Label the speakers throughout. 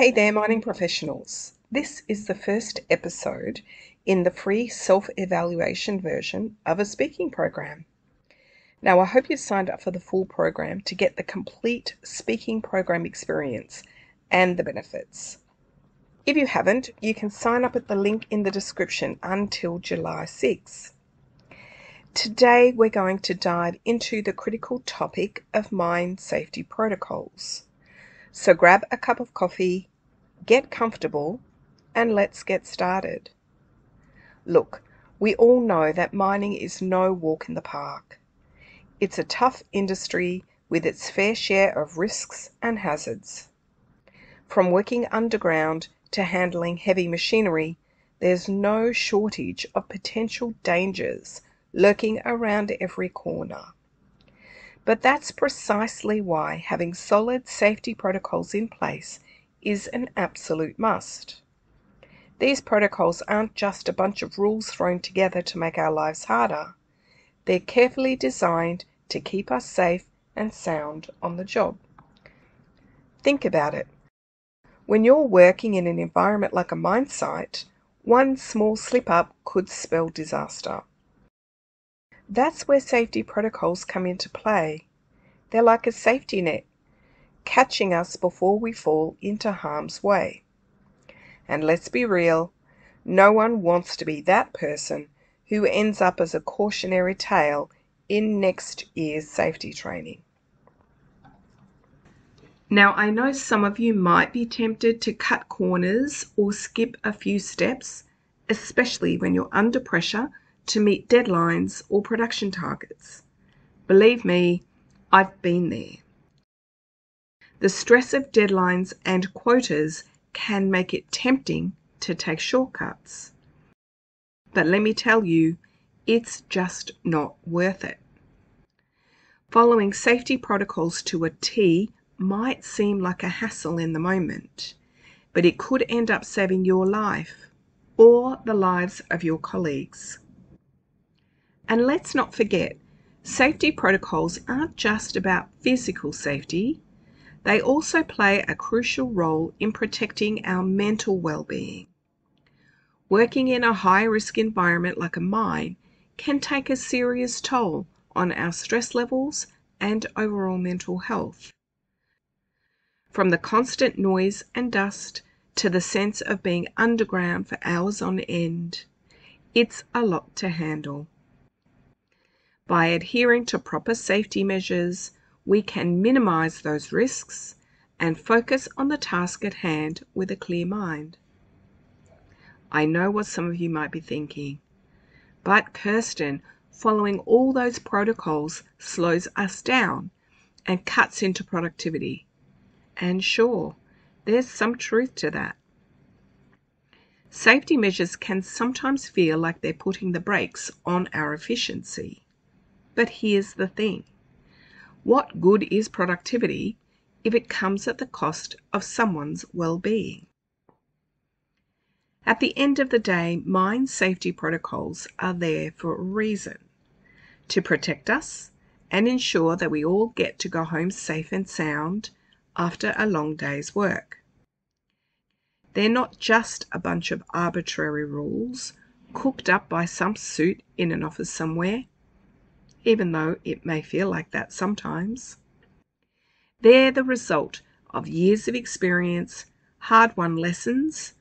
Speaker 1: Hey there, mining professionals. This is the first episode in the free self-evaluation version of a speaking program. Now, I hope you've signed up for the full program to get the complete speaking program experience and the benefits. If you haven't, you can sign up at the link in the description until July 6th. Today, we're going to dive into the critical topic of mine safety protocols. So grab a cup of coffee, get comfortable, and let's get started. Look, we all know that mining is no walk in the park. It's a tough industry with its fair share of risks and hazards. From working underground to handling heavy machinery, there's no shortage of potential dangers lurking around every corner. But that's precisely why having solid safety protocols in place is an absolute must. These protocols aren't just a bunch of rules thrown together to make our lives harder. They're carefully designed to keep us safe and sound on the job. Think about it. When you're working in an environment like a mine site, one small slip-up could spell disaster. That's where safety protocols come into play. They're like a safety net, catching us before we fall into harm's way. And let's be real, no one wants to be that person who ends up as a cautionary tale in next year's safety training. Now, I know some of you might be tempted to cut corners or skip a few steps, especially when you're under pressure to meet deadlines or production targets. Believe me, I've been there. The stress of deadlines and quotas can make it tempting to take shortcuts. But let me tell you, it's just not worth it. Following safety protocols to a T might seem like a hassle in the moment, but it could end up saving your life or the lives of your colleagues. And let's not forget, safety protocols aren't just about physical safety. They also play a crucial role in protecting our mental well-being. Working in a high-risk environment like a mine can take a serious toll on our stress levels and overall mental health. From the constant noise and dust to the sense of being underground for hours on end, it's a lot to handle. By adhering to proper safety measures, we can minimize those risks and focus on the task at hand with a clear mind. I know what some of you might be thinking, but Kirsten, following all those protocols slows us down and cuts into productivity. And sure, there's some truth to that. Safety measures can sometimes feel like they're putting the brakes on our efficiency. But here's the thing. What good is productivity if it comes at the cost of someone's well-being? At the end of the day, mine safety protocols are there for a reason, to protect us and ensure that we all get to go home safe and sound after a long day's work. They're not just a bunch of arbitrary rules cooked up by some suit in an office somewhere, even though it may feel like that sometimes. They're the result of years of experience, hard-won lessons,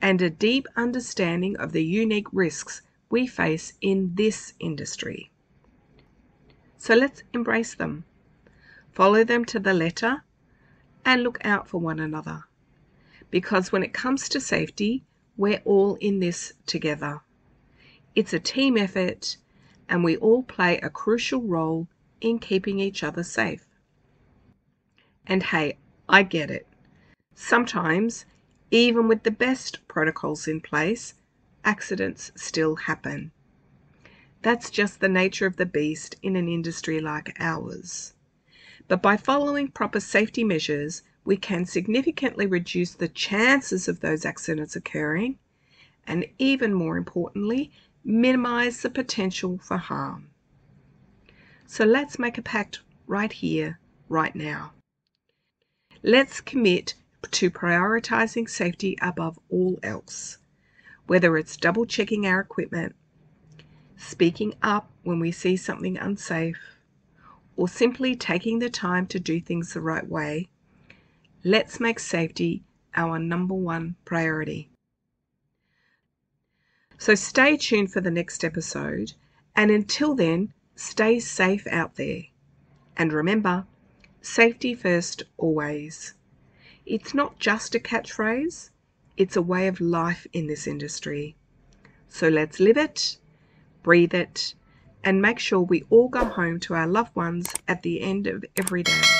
Speaker 1: and a deep understanding of the unique risks we face in this industry. So let's embrace them, follow them to the letter, and look out for one another. Because when it comes to safety, we're all in this together. It's a team effort, and we all play a crucial role in keeping each other safe. And hey, I get it. Sometimes, even with the best protocols in place, accidents still happen. That's just the nature of the beast in an industry like ours. But by following proper safety measures, we can significantly reduce the chances of those accidents occurring, and even more importantly, minimize the potential for harm. So let's make a pact right here, right now. Let's commit to prioritizing safety above all else, whether it's double checking our equipment, speaking up when we see something unsafe, or simply taking the time to do things the right way. Let's make safety our number one priority. So stay tuned for the next episode, and until then, stay safe out there. And remember, safety first always. It's not just a catchphrase, it's a way of life in this industry. So let's live it, breathe it, and make sure we all go home to our loved ones at the end of every day.